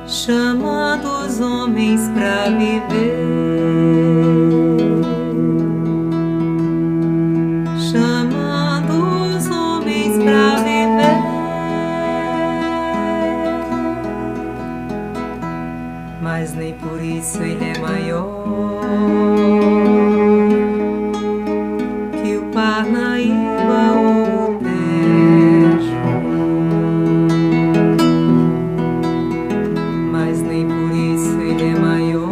chamando os homens pra viver, chamando os homens pra viver, mas nem por isso ele é maior que o Parnaíba ou o Tejo, mas nem por isso ele é maior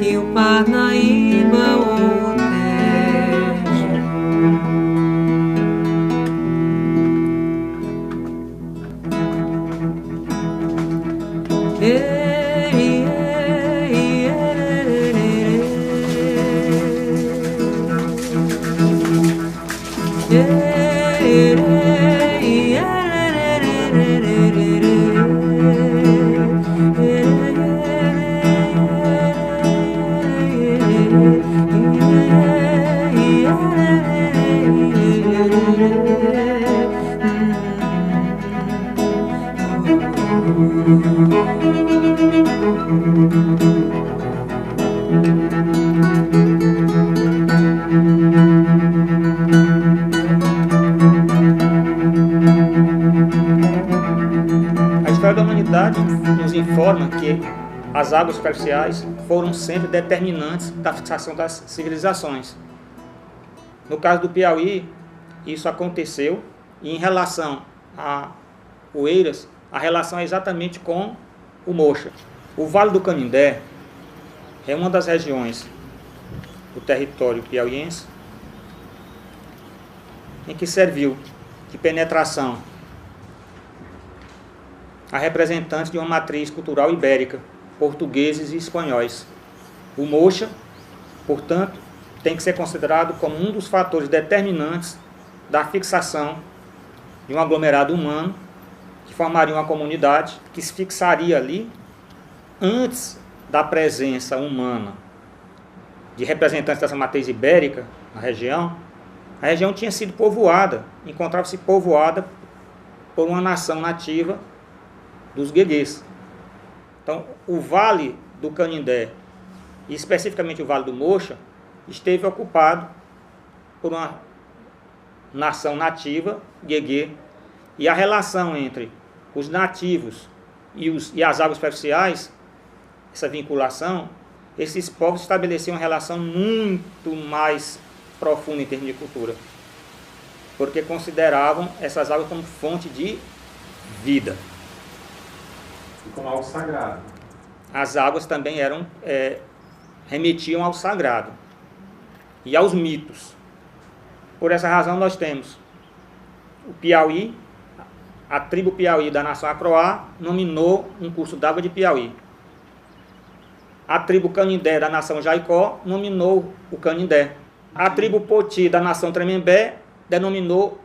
que o Parnaíba ou o Tejo. A história da humanidade nos informa que as águas superficiais foram sempre determinantes da fixação das civilizações. No caso do Piauí, isso aconteceu, e em relação a Oeiras, a relação é exatamente com o Mocha. O Vale do Canindé é uma das regiões do território piauiense em que serviu de penetração a representantes de uma matriz cultural ibérica, portugueses e espanhóis. O Mocha, portanto, tem que ser considerado como um dos fatores determinantes da fixação de um aglomerado humano que formaria uma comunidade que se fixaria ali antes da presença humana de representantes dessa matriz ibérica na região. A região tinha sido povoada, encontrava-se povoada por uma nação nativa dos gueguês. Então, o Vale do Canindé, e especificamente o Vale do Mocha, esteve ocupado por uma nação nativa, gueguê, e a relação entre os nativos e as águas superficiais, essa vinculação, esses povos estabeleciam uma relação muito mais profunda em termos de cultura, porque consideravam essas águas como fonte de vida. E como algo sagrado. As águas também remetiam ao sagrado e aos mitos. Por essa razão nós temos o Piauí, a tribo Piauí da nação Acroá nominou um curso d'água de Piauí. A tribo Canindé da nação Jaicó nominou o Canindé. A tribo Poti da nação Tremembé denominou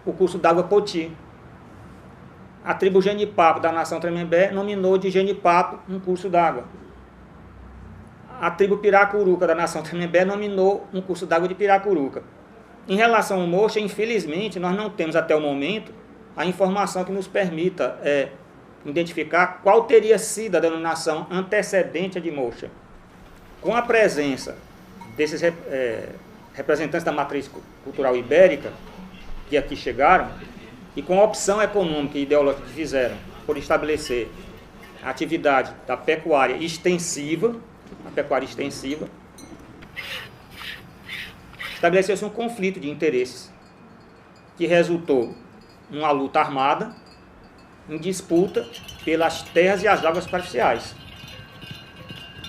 o curso d'água Poti. A tribo Genipapo da nação Tremembé nominou de Genipapo um curso d'água. A tribo Piracuruca da nação Tremembé nominou um curso d'água de Piracuruca. Em relação ao Mocha, infelizmente, nós não temos até o momento a informação que nos permita identificar qual teria sido a denominação antecedente de Mocha. Com a presença desses representantes da matriz cultural ibérica, que aqui chegaram, e com a opção econômica e ideológica que fizeram por estabelecer a atividade da pecuária extensiva, estabeleceu-se um conflito de interesses que resultou numa luta armada em disputa pelas terras e as águas superficiais.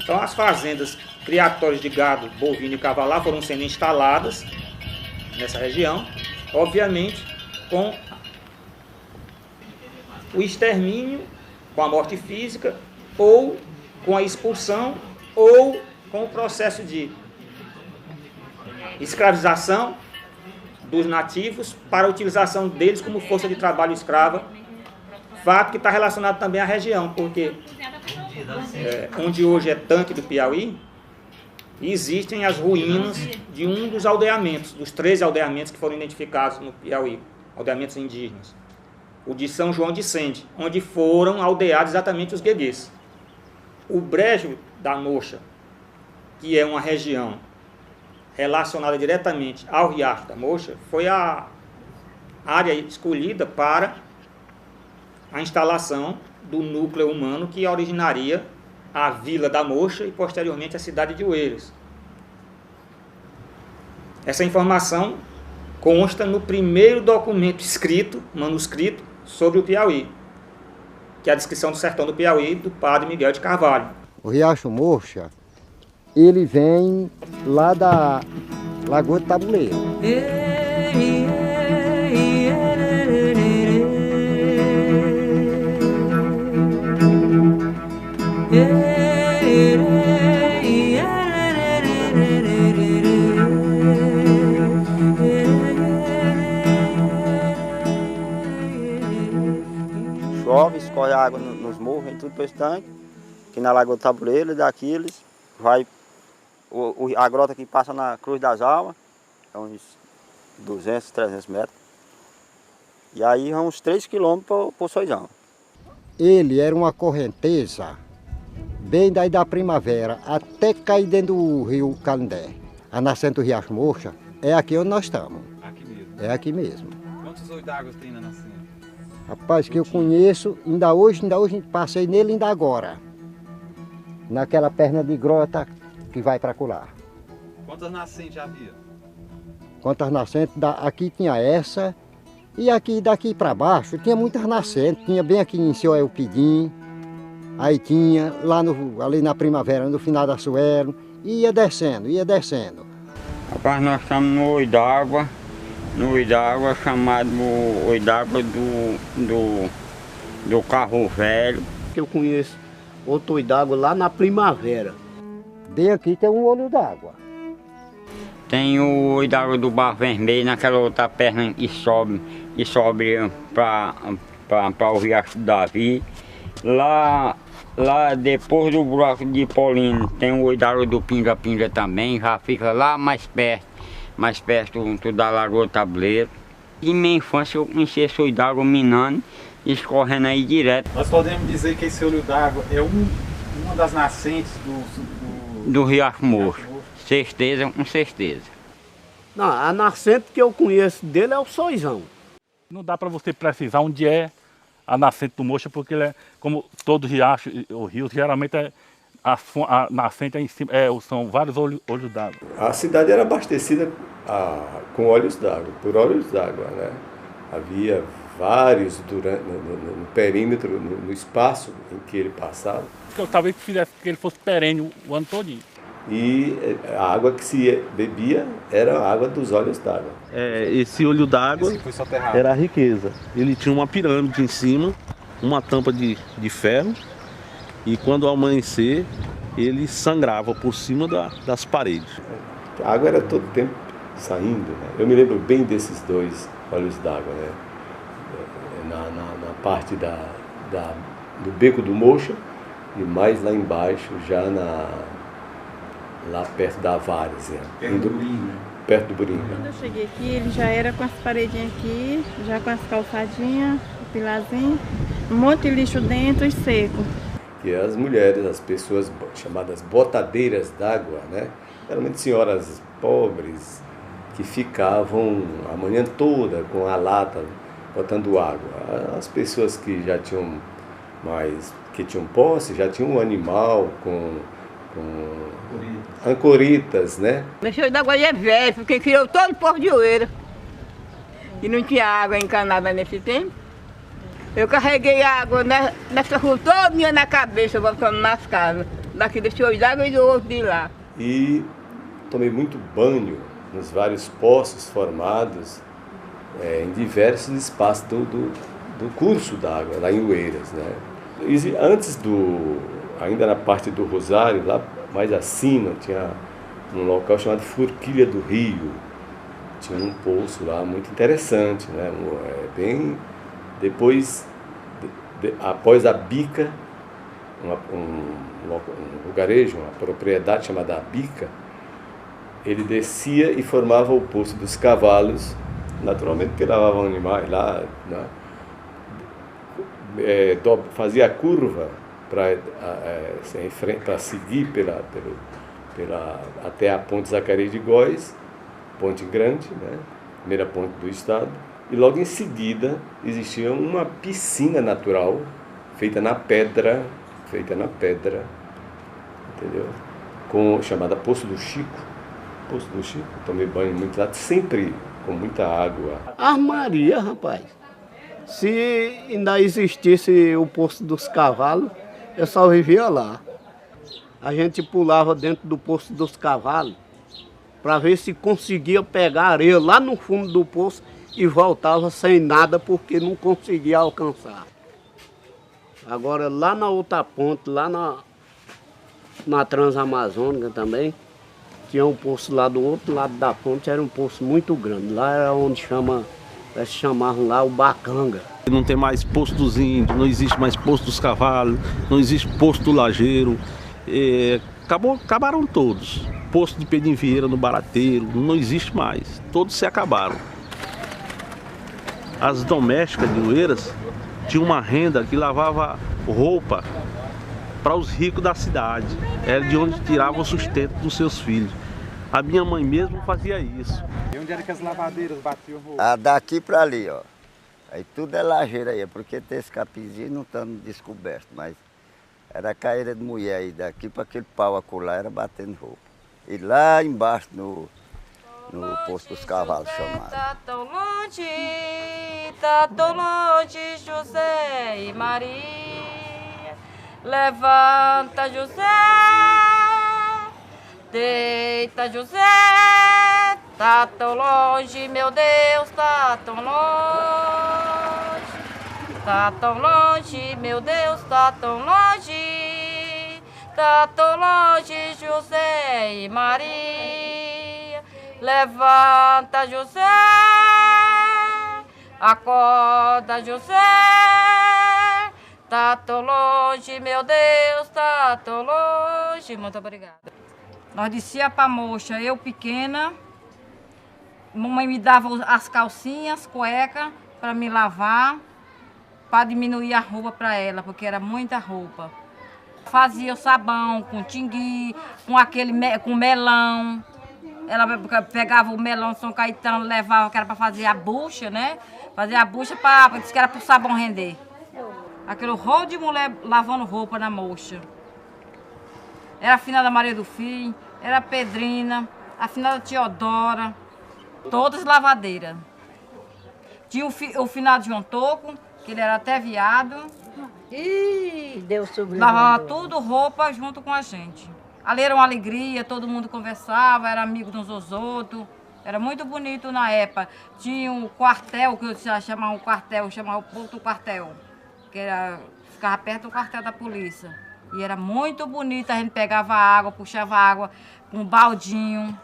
Então as fazendas criatórias de gado bovino e cavalar foram sendo instaladas nessa região, obviamente com o extermínio, com a morte física, ou com a expulsão, ou com o processo de escravização dos nativos para a utilização deles como força de trabalho escrava, fato que está relacionado também à região, porque onde hoje é Tanque do Piauí, existem as ruínas de um dos aldeamentos, dos 13 aldeamentos que foram identificados no Piauí, aldeamentos indígenas, o de São João de Sende, onde foram aldeados exatamente os gueguês. O Brejo da Mocha, que é uma região relacionada diretamente ao Riacho da Mocha, foi a área escolhida para a instalação do núcleo humano que originaria a Vila da Mocha e posteriormente a cidade de Oeiras. Essa informação consta no primeiro documento escrito, manuscrito, sobre o Piauí, que é a descrição do sertão do Piauí, do padre Miguel de Carvalho. O Riacho Mocha, ele vem lá da Lagoa do Tabuleiro. Chove, escorre água nos morros, em tudo para esse tanque, aqui na Lagoa do Tabuleiro e daqueles, vai a grota que passa na Cruz das Almas, é uns 200, 300 metros, e aí é uns 3 quilômetros para o Soizão. Ele era uma correnteza, bem daí da primavera, até cair dentro do rio Canindé. A nascente do Riacho Mocha é aqui onde nós estamos. Aqui mesmo. É aqui mesmo. Quantos olhos d'água tem na nascente? Rapaz, que eu conheço, ainda hoje passei nele ainda agora. Naquela perna de grota que vai para colar. Quantas nascentes havia? Quantas nascentes? Aqui tinha essa, e aqui daqui para baixo tinha muitas nascentes. Tinha bem aqui em Seu Elpidim, aí tinha lá ali na primavera, no final da Suero, e ia descendo, ia descendo. Rapaz, nós estamos no Olho d'Água, chamado Olho d'Água do Carro Velho. Que eu conheço outro olho d'água lá na primavera. Bem aqui tem um olho d'água. Tem o Olho d'Água do Barro Vermelho, naquela outra perna e sobe para o Riacho do Davi. Lá depois do buraco de Paulino tem o Olho d'Água do Pinga-Pinga também, já fica lá mais perto da Lagoa do Tabuleiro. Em minha infância eu conheci esse olho d'água minando, escorrendo aí direto. Nós podemos dizer que esse olho d'água é uma das nascentes do Riacho Mocha. Certeza, com certeza. Não, a nascente que eu conheço dele é o Soizão. Não dá para você precisar onde é a nascente do Mocha, porque ele é, como todo riacho ou rio, geralmente a nascente é em cima, são vários olhos d'água. A cidade era abastecida com olhos d'água, por olhos d'água, né? Havia vários no perímetro, no espaço em que ele passava. Eu talvez fizesse que ele fosse perene o ano todinho. E a água que se bebia era a água dos olhos d'água. Esse olho d'água era a riqueza. Ele tinha uma pirâmide em cima, uma tampa de ferro, e quando ao amanhecer ele sangrava por cima das paredes. A água era todo tempo saindo, né? Eu me lembro bem desses dois olhos d'água, né? Na parte do Beco do Mocha e mais lá embaixo, já lá perto da Várzea, perto do Burim. Quando eu cheguei aqui, ele já era com as paredinhas aqui, já com as calçadinhas, o pilarzinho, um monte de lixo dentro e seco. E as mulheres, as pessoas chamadas botadeiras d'água, né? Geralmente senhoras pobres, que ficavam a manhã toda com a lata botando água. As pessoas que já tinham que tinham posse, já tinham um animal com ancoritas, né? Meu senhor d'água é velho, porque criou todo o povo de Oeira. E não tinha água encanada nesse tempo. Eu carreguei água nessa rua toda na cabeça, voltando nas casas. Daqui do senhor d'água e do outro de lá. E tomei muito banho nos vários poços formados em diversos espaços do curso d'água, lá em Oeiras, né? E antes ainda na parte do Rosário, lá mais acima, tinha um local chamado Forquilha do Rio. Tinha um poço lá muito interessante, né? Depois, após a Bica, um lugarejo, uma propriedade chamada Bica, ele descia e formava o Poço dos Cavalos, naturalmente porque lavavam animais lá, né? Fazia a curva para seguir até a Ponte Zacarias de Góes, ponte grande, né? Primeira ponte do estado, e logo em seguida existia uma piscina natural feita na pedra, entendeu? Chamada Poço do Chico. Poço do Chico, tomei banho muito lá, sempre com muita água. Armaria, rapaz. Se ainda existisse o Poço dos Cavalos, eu só vivia lá. A gente pulava dentro do Poço dos Cavalos para ver se conseguia pegar areia lá no fundo do poço e voltava sem nada porque não conseguia alcançar. Agora lá na outra ponte, lá na Transamazônica também, tinha um poço lá do outro lado da ponte, era um poço muito grande. Lá era onde eles chamavam lá o Bacanga. Não tem mais posto dos índios, não existe mais posto dos cavalos, não existe posto do lajeiro. Acabaram todos. Posto de Pedro Vieira, no Barateiro, não existe mais. Todos se acabaram. As domésticas de Oeiras tinham uma renda que lavava roupa para os ricos da cidade. Era de onde tirava o sustento dos seus filhos. A minha mãe mesmo fazia isso. E onde era que as lavadeiras batiam roupa? Ah, daqui para ali, ó. Aí tudo é lajeira aí, porque tem esse capizinho não estando descoberto, mas era caída de mulher aí, daqui para aquele pau acolá, era batendo roupa. E lá embaixo, no Poço dos Cavalos chamado. Tá tão longe, José e Maria. Levanta, José, deita, José. Tá tão longe, meu Deus, tá tão longe. Tá tão longe, meu Deus, tá tão longe. Tá tão longe, José e Maria. Levanta, José. Acorda, José. Tá tão longe, meu Deus, tá tão longe. Muito obrigada. Nós descia pra mocha, eu pequena. Mamãe me dava as calcinhas, cueca, para me lavar, para diminuir a roupa para ela, porque era muita roupa. Fazia o sabão com tingui, com melão. Ela pegava o melão de São Caetano, levava, que era para fazer a bucha, né? Fazia a bucha, disse que era para o sabão render. Aquele rolo de mulher lavando roupa na mocha. Era a finada Maria do Filho, era a Pedrina, a finada Teodora. Todas lavadeiras. Tinha o finado João Toco, que ele era até viado. Ih, Deus subiu. Lavava tudo, roupa, junto com a gente. Ali era uma alegria, todo mundo conversava, era amigo de uns aos outros. Era muito bonito na época. Tinha um quartel, que eu chamava o Porto Quartel. Que ficava perto do quartel da polícia. E era muito bonito, a gente pegava água, puxava água com um baldinho.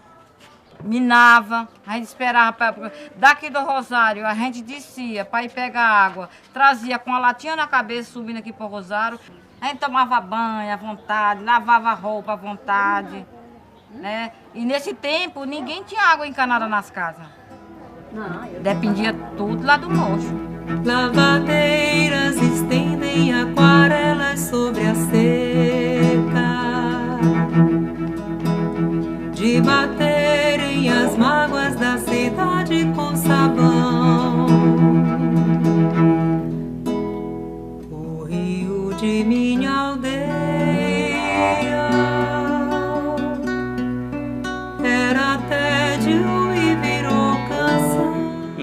Minava, a gente esperava daqui do Rosário, a gente descia para ir pegar água, trazia com a latinha na cabeça, subindo aqui para o Rosário, a gente tomava banho à vontade, lavava roupa à vontade, né? E nesse tempo ninguém tinha água encanada nas casas, dependia tudo lá do mocho. Lavadeiras estendem aquarelas sobre a seca, de baterem as mágoas das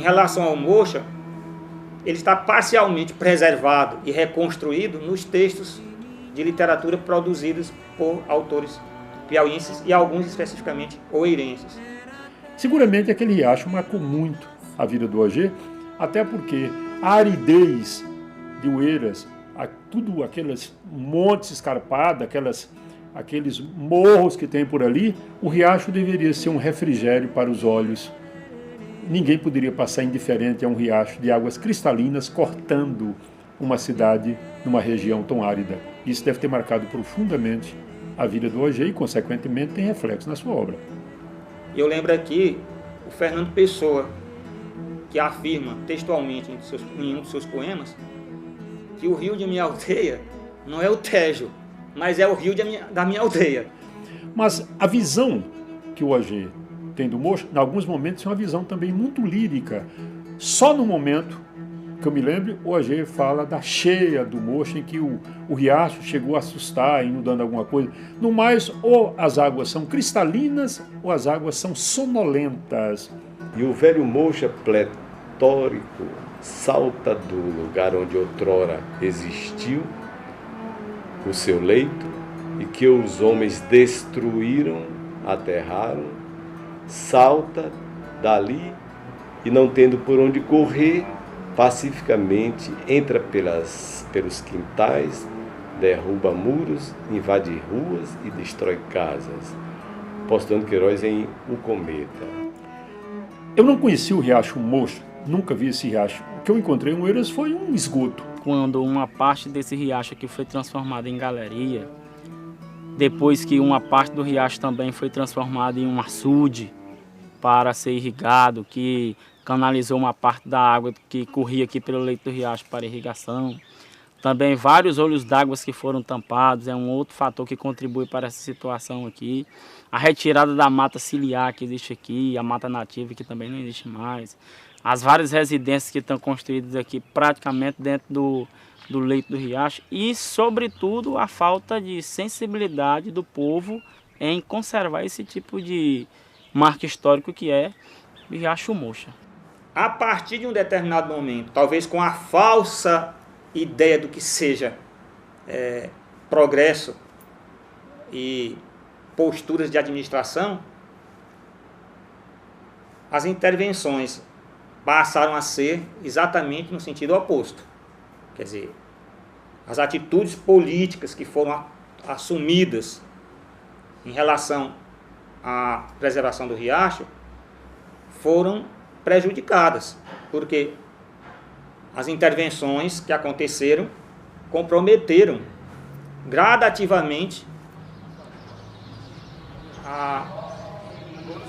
relação ao Mocha, ele está parcialmente preservado e reconstruído nos textos de literatura produzidos por autores piauienses e alguns especificamente oeirenses. Seguramente aquele riacho marcou muito a vida do OG, até porque a aridez de Oeiras, tudo aqueles montes escarpados, aqueles morros que tem por ali, o riacho deveria ser um refrigério para os olhos. Ninguém poderia passar indiferente a um riacho de águas cristalinas cortando uma cidade numa região tão árida. Isso deve ter marcado profundamente a vida do OG e, consequentemente, tem reflexo na sua obra. Eu lembro aqui o Fernando Pessoa, que afirma textualmente em um dos seus poemas que o rio de minha aldeia não é o Tejo, mas é o rio da minha aldeia. Mas a visão que o OG tem do Mocha, em alguns momentos, é uma visão também muito lírica. Só no momento que eu me lembro, o OG fala da cheia do Mocha, em que o riacho chegou a assustar, inundando alguma coisa. No mais, ou as águas são cristalinas, ou as águas são sonolentas. E o velho Mocha pletórico salta do lugar onde outrora existiu o seu leito e que os homens destruíram, aterraram, salta dali e, não tendo por onde correr, pacificamente entra pelos quintais, derruba muros, invade ruas e destrói casas. Postando Queiroz em O Cometa. Eu não conheci o Riacho Mocha, nunca vi esse riacho. O que eu encontrei em Oeiras foi um esgoto. Quando uma parte desse riacho aqui foi transformada em galeria, depois que uma parte do riacho também foi transformada em um açude para ser irrigado, que canalizou uma parte da água que corria aqui pelo leito do riacho para irrigação. Também vários olhos d'água que foram tampados, é um outro fator que contribui para essa situação aqui. A retirada da mata ciliar que existe aqui, a mata nativa que também não existe mais. As várias residências que estão construídas aqui praticamente dentro do leito do riacho e, sobretudo, a falta de sensibilidade do povo em conservar esse tipo de marco histórico que é o Riacho Mocha. A partir de um determinado momento, talvez com a falsa ideia do que seja progresso e posturas de administração, as intervenções passaram a ser exatamente no sentido oposto. Quer dizer, as atitudes políticas que foram assumidas em relação à preservação do riacho foram prejudicadas, porque as intervenções que aconteceram comprometeram gradativamente a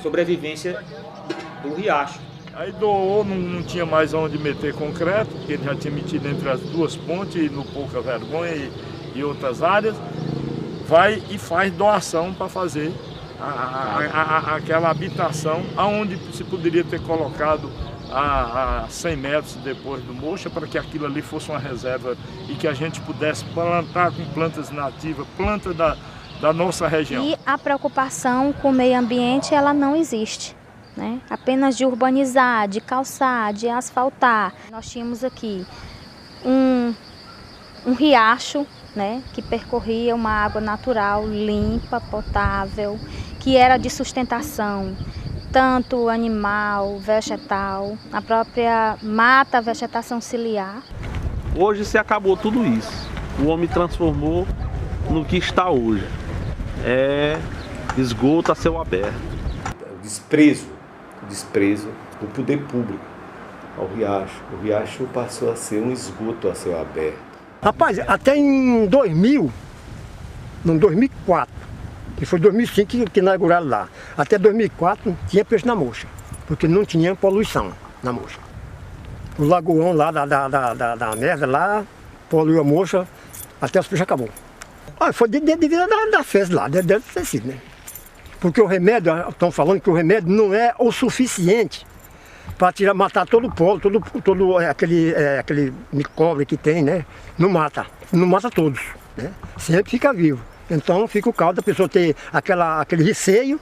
sobrevivência do riacho. Aí doou, não tinha mais onde meter concreto, porque ele já tinha metido entre as duas pontes, no Pouca Vergonha e outras áreas. Vai e faz doação para fazer aquela habitação, aonde se poderia ter colocado a 100 metros depois do Mocha, para que aquilo ali fosse uma reserva e que a gente pudesse plantar com plantas nativas, plantas da nossa região. E a preocupação com o meio ambiente, ela não existe, né? Apenas de urbanizar, de calçar, de asfaltar. Nós tínhamos aqui um riacho, né, que percorria uma água natural, limpa, potável, que era de sustentação, tanto animal, vegetal, a própria mata, a vegetação ciliar. Hoje se acabou tudo isso. O homem transformou no que está hoje. É esgoto a céu aberto. O desprezo do poder público ao riacho. O riacho passou a ser um esgoto a céu aberto. Rapaz, até em 2000, não, 2004, que foi 2005 que inauguraram lá, até 2004 tinha peixe na Mocha, porque não tinha poluição na Mocha. O lagoão lá da merda lá, poluiu a Mocha, até os peixes acabou. Ah, foi devido da fezes lá, deve ter sido, né? Porque o remédio, estão falando que o remédio não é o suficiente para matar todo o polo, todo aquele micróbio que tem, né? Não mata todos, né? Sempre fica vivo. Então fica o caso da pessoa ter aquele receio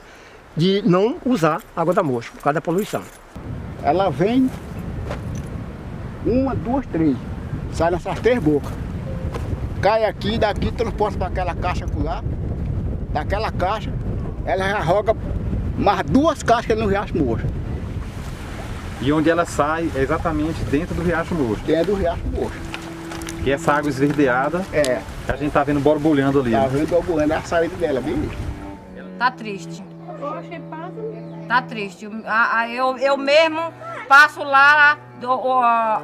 de não usar água da Mocha, por causa da poluição. Ela vem Uma, duas, três. Sai nessas 3 bocas. Cai aqui, daqui, transporta para aquela caixa por lá. Daquela caixa, ela já roga mais 2 cascas no Riacho Mocho. E onde ela sai é exatamente dentro do Riacho Mocho. Dentro do Riacho Mocho. E essa água esverdeada, a gente tá vendo borbulhando ali. Tá vendo borbulhando a saída dela, bem. Tá triste. Tá triste. Eu mesmo passo lá,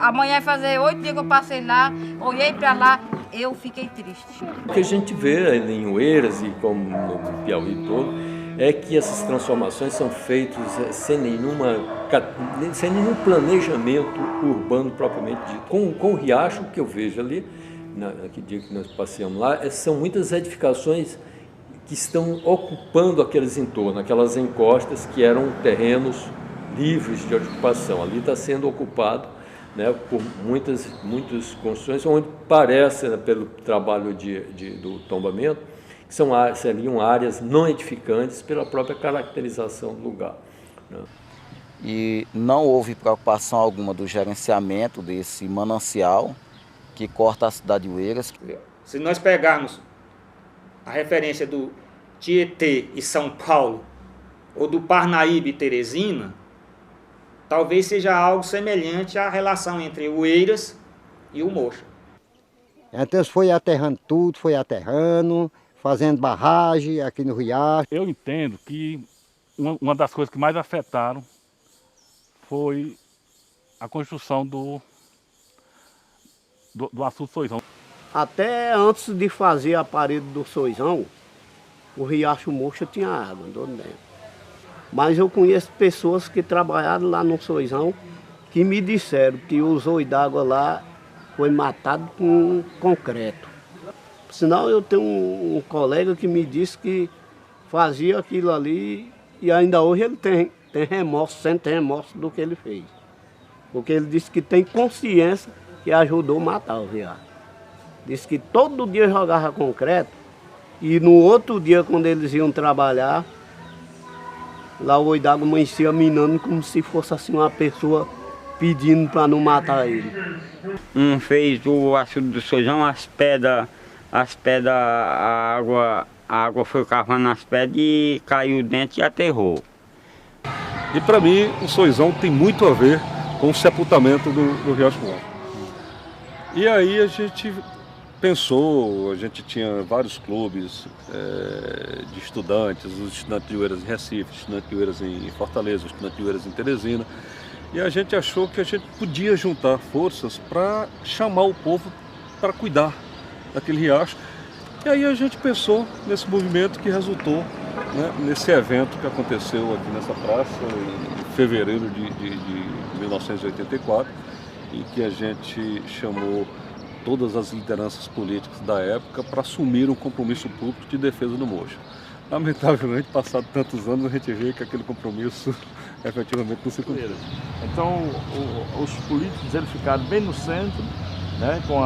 amanhã vai fazer 8 dias que eu passei lá, olhei pra lá, eu fiquei triste. O que a gente vê ali em Oeiras e como no Piauí todo, é que essas transformações são feitas sem nenhum planejamento urbano propriamente dito. Com o riacho, que eu vejo ali, naquele dia que nós passeamos lá, são muitas edificações que estão ocupando aqueles entornos, aquelas encostas que eram terrenos livres de ocupação. Ali está sendo ocupado, né, por muitas construções, onde parece, né, pelo trabalho do tombamento, que seriam áreas não edificantes pela própria caracterização do lugar, né. E não houve preocupação alguma do gerenciamento desse manancial que corta a cidade de Oeiras. Se nós pegarmos a referência do Tietê e São Paulo, ou do Parnaíba e Teresina, talvez seja algo semelhante à relação entre Oeiras e o Mocha. Então foi aterrando tudo, foi aterrando, fazendo barragem aqui no riacho. Eu entendo que uma das coisas que mais afetaram foi a construção do açude Soizão. Até antes de fazer a parede do Soizão, o Riacho Mocha tinha água dentro. Mas eu conheço pessoas que trabalharam lá no Soizão que me disseram que o zóio d'água lá foi matado com concreto. Sinal, eu tenho um colega que me disse que fazia aquilo ali e ainda hoje ele tem remorso, sente remorso do que ele fez. Porque ele disse que tem consciência que ajudou a matar o riacho. Disse que todo dia jogava concreto e no outro dia, quando eles iam trabalhar, lá o olho d'água amanhecia minando como se fosse assim uma pessoa pedindo para não matar ele. Fez o açude do Soizão, as pedras, a água foi cavando nas pedras e caiu dentro e aterrou. E para mim, o Soizão tem muito a ver com o sepultamento do Riacho Mocho. E aí a gente pensou, a gente tinha vários clubes de estudantes, os estudantes de Oeiras em Recife, os estudantes de Oeiras em Fortaleza, os estudantes de Oeiras em Teresina. E a gente achou que a gente podia juntar forças para chamar o povo para cuidar daquele riacho. E aí a gente pensou nesse movimento que resultou, né, nesse evento que aconteceu aqui nessa praça em fevereiro de 1984, em que a gente chamou todas as lideranças políticas da época para assumir um compromisso público de defesa do Mocha. Lamentavelmente, passado tantos anos, a gente vê que aquele compromisso efetivamente não se cumpriu. Então, os políticos eles ficaram bem no centro, né, com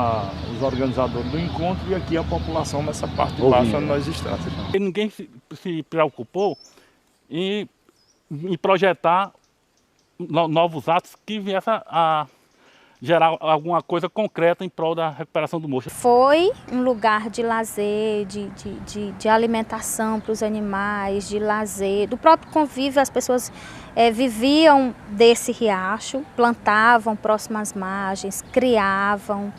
os organizadores do encontro, e aqui a população nessa parte de baixo onde nós estamos. E ninguém se preocupou em projetar novos atos que viessem a gerar alguma coisa concreta em prol da recuperação do Mocha. Foi um lugar de lazer, de alimentação para os animais, de lazer, do próprio convívio. As pessoas viviam desse riacho, plantavam próximo às margens, criavam.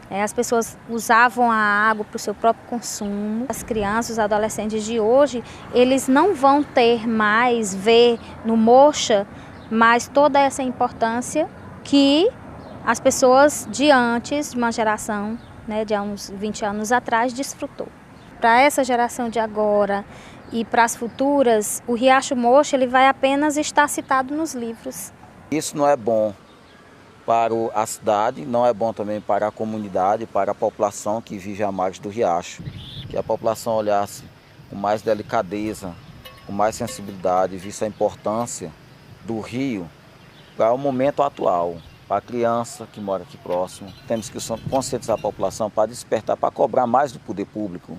As pessoas usavam a água para o seu próprio consumo. As crianças, os adolescentes de hoje, eles não vão ter mais, ver no Mocha, mais toda essa importância que as pessoas de antes, de uma geração, né, de há uns 20 anos atrás, desfrutou. Para essa geração de agora e para as futuras, o Riacho Mocha ele vai apenas estar citado nos livros. Isso não é bom para a cidade, não é bom também para a comunidade, para a população que vive à margem do riacho. Que a população olhasse com mais delicadeza, com mais sensibilidade, visse a importância do rio para o momento atual. Para a criança que mora aqui próximo, temos que conscientizar a população para despertar, para cobrar mais do poder público,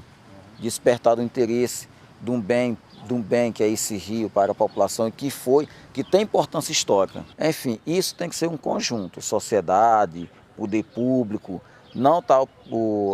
despertar do interesse de um bem de um bem que é esse rio para a população e que tem importância histórica. Enfim, isso tem que ser um conjunto, sociedade, poder público, não tá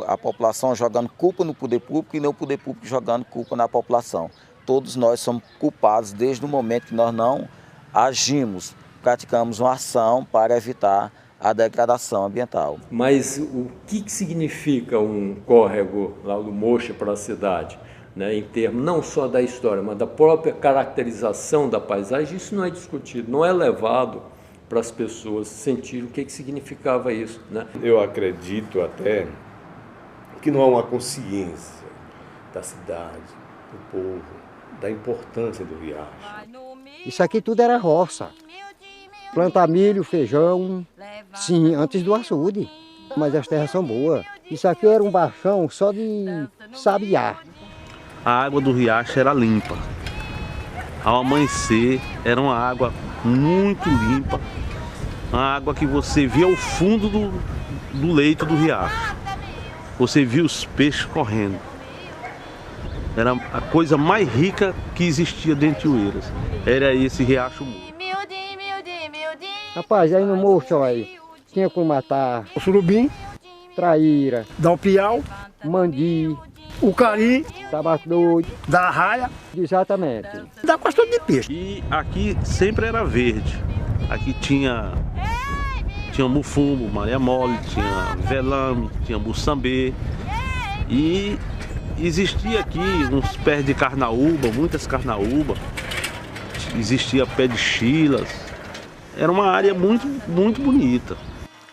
a população jogando culpa no poder público e nem o poder público jogando culpa na população. Todos nós somos culpados desde o momento que nós não agimos, praticamos uma ação para evitar a degradação ambiental. Mas o que significa um córrego lá do Mocha para a cidade? Né, em termos não só da história, mas da própria caracterização da paisagem, isso não é discutido, não é levado para as pessoas sentirem o que significava isso. Né? Eu acredito até que não há uma consciência da cidade, do povo, da importância do riacho. Isso aqui tudo era roça. Plantar milho, feijão, sim, antes do açude. Mas as terras são boas. Isso aqui era um baixão só de sabiá. A água do riacho era limpa. Ao amanhecer, era uma água muito limpa. Uma água que você via ao fundo do leito do riacho. Você via os peixes correndo. Era a coisa mais rica que existia dentro de Oeiras. Era esse riacho. Rapaz, aí no Mocha, olha, tinha como matar o surubim, traíra, dá o piau, mandi, o cari, tabaco doido, da arraia. Exatamente. Dá quase de peixe. E aqui sempre era verde. Aqui tinha mufumbo, maria mole, tinha velame, tinha buçambê. E existia aqui uns pés de carnaúba, muitas carnaúba. Existia pé de chilas. Era uma área muito, muito bonita.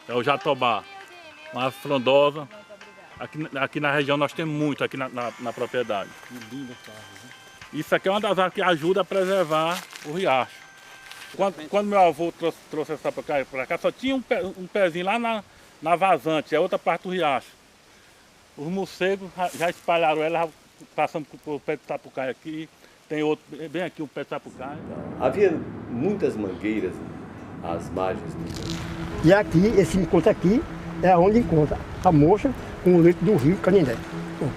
É o jatobá, uma frondosa. Aqui na região nós temos muito, aqui na propriedade. Isso aqui é uma das árvores que ajuda a preservar o riacho. Quando meu avô trouxe essa para cá, só tinha um pezinho lá na vazante, é outra parte do riacho. Os morcegos já espalharam ela, passando por pé de sapucaia aqui, tem outro, bem aqui o pé de sapucaia. Havia muitas mangueiras às margens do rio. E aqui, esse encontro aqui, é onde encontra a Mocha com o leito do rio Canindé.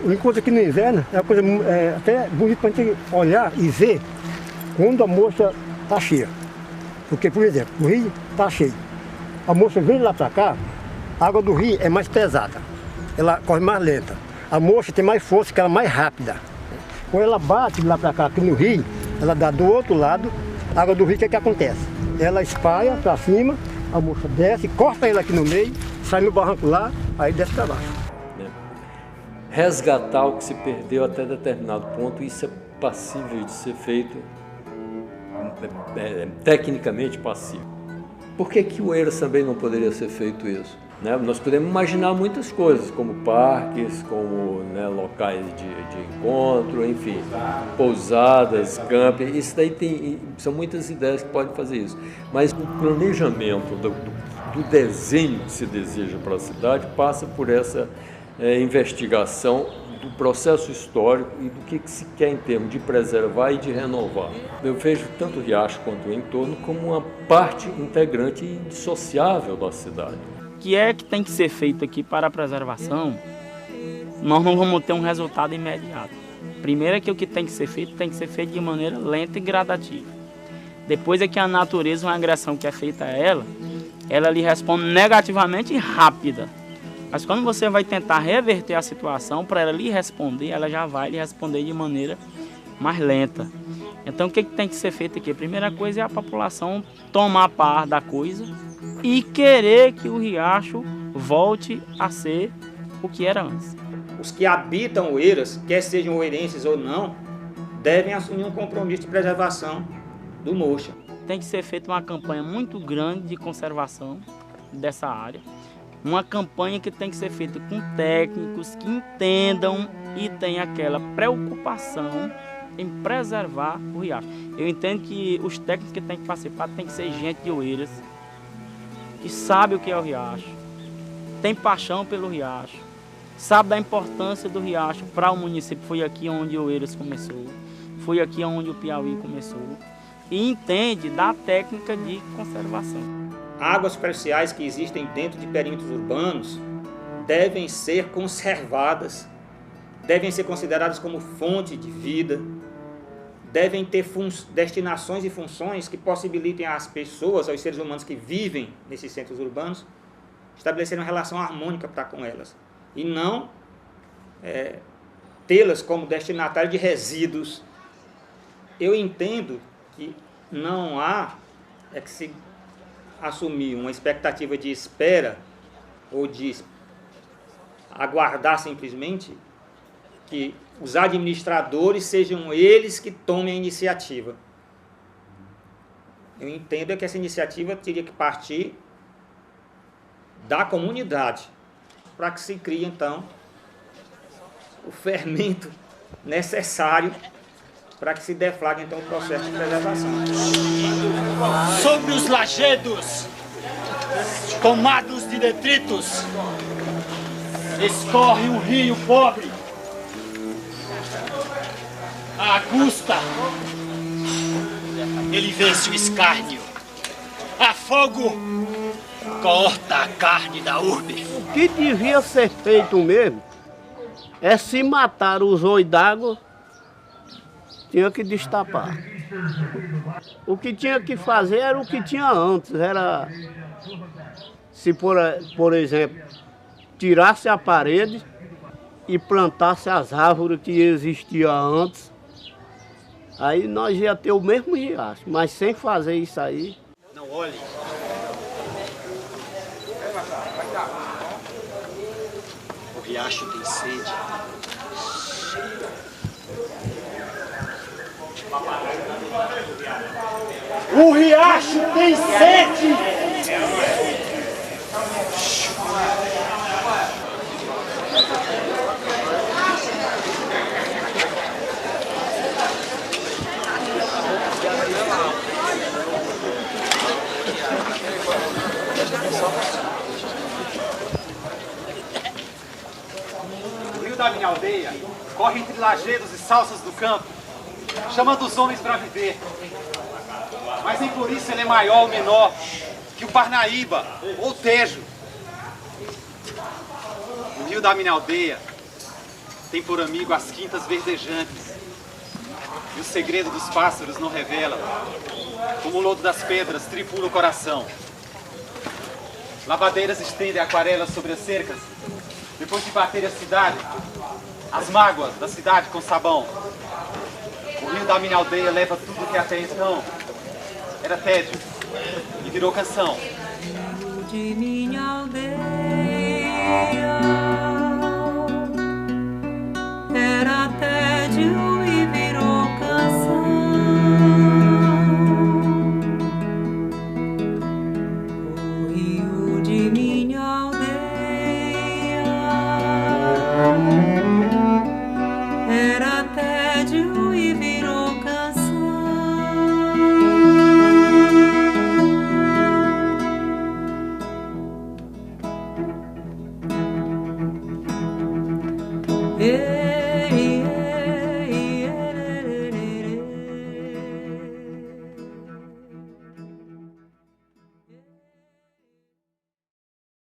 O encontro aqui no inverno é uma coisa até bonita para a gente olhar e ver quando a Mocha está cheia. Porque, por exemplo, o rio está cheio. A Mocha vem lá para cá, a água do rio é mais pesada, ela corre mais lenta. A Mocha tem mais força, que ela é mais rápida. Quando ela bate lá para cá, aqui no rio, ela dá do outro lado, a água do rio, o que acontece? Ela espalha para cima, a Mocha desce, corta ela aqui no meio, sai no barranco lá, aí desce para baixo. Resgatar o que se perdeu até determinado ponto, isso é passível de ser feito, tecnicamente passível. Por que o Oeiras também não poderia ser feito isso? Né? Nós podemos imaginar muitas coisas, como parques, como locais de encontro, enfim, pousadas, camping, isso daí são muitas ideias que podem fazer isso. Mas o planejamento do desenho que se deseja para a cidade passa por essa investigação do processo histórico e do que se quer em termos de preservar e de renovar. Eu vejo tanto o riacho quanto o entorno como uma parte integrante e indissociável da cidade. O que é que tem que ser feito aqui para a preservação? Nós não vamos ter um resultado imediato. Primeiro é que o que tem que ser feito de maneira lenta e gradativa. Depois é que a natureza, uma agressão que é feita a ela lhe responde negativamente e rápida. Mas quando você vai tentar reverter a situação, para ela lhe responder, ela já vai lhe responder de maneira mais lenta. Então o que tem que ser feito aqui? A primeira coisa é a população tomar par da coisa e querer que o riacho volte a ser o que era antes. Os que habitam Oeiras, quer sejam oeirenses ou não, devem assumir um compromisso de preservação do Mocha. Tem que ser feita uma campanha muito grande de conservação dessa área. Uma campanha que tem que ser feita com técnicos que entendam e tenham aquela preocupação em preservar o riacho. Eu entendo que os técnicos que têm que participar tem que ser gente de Oeiras, que sabe o que é o riacho, tem paixão pelo riacho, sabe da importância do riacho para o município. Foi aqui onde Oeiras começou, foi aqui onde o Piauí começou, e entende da técnica de conservação. Águas superficiais que existem dentro de perímetros urbanos devem ser conservadas, devem ser consideradas como fonte de vida, devem ter destinações e funções que possibilitem às pessoas, aos seres humanos que vivem nesses centros urbanos, estabelecerem uma relação harmônica para com elas. E não tê-las como destinatário de resíduos. Eu entendo que não há que se assumir uma expectativa de espera ou de aguardar simplesmente que os administradores sejam eles que tomem a iniciativa. Eu entendo que essa iniciativa teria que partir da comunidade, para que se crie, então, o fermento necessário para que se deflagre, então, o processo de preservação. Sobre os lajedos, tomados de detritos, escorre um rio pobre. A Augusta, ele vence o escárnio. A fogo, corta a carne da urbe. O que devia ser feito mesmo é se matar os olhos d'água, tinha que destapar. O que tinha que fazer era o que tinha antes, era, se por exemplo, tirasse a parede e plantasse as árvores que existiam antes, aí nós ia ter o mesmo riacho, mas sem fazer isso aí. Não olhe. O riacho tem sede. O riacho tem sede! O rio da minha aldeia corre entre lajedos e salsas do campo, chamando os homens para viver. Mas nem por isso ele é maior ou menor que o Parnaíba ou o Tejo. O rio da minha aldeia tem por amigo as quintas verdejantes. E o segredo dos pássaros não revela, como o lodo das pedras tripula o coração. Lavadeiras estendem aquarelas sobre as cercas, depois de bater a cidade, as mágoas da cidade com sabão. O rio da minha aldeia leva tudo que até então era tédio e virou canção. De minha aldeia era tédio e virou canção. O rio de minha aldeia era tédio e virou canção. Yeah.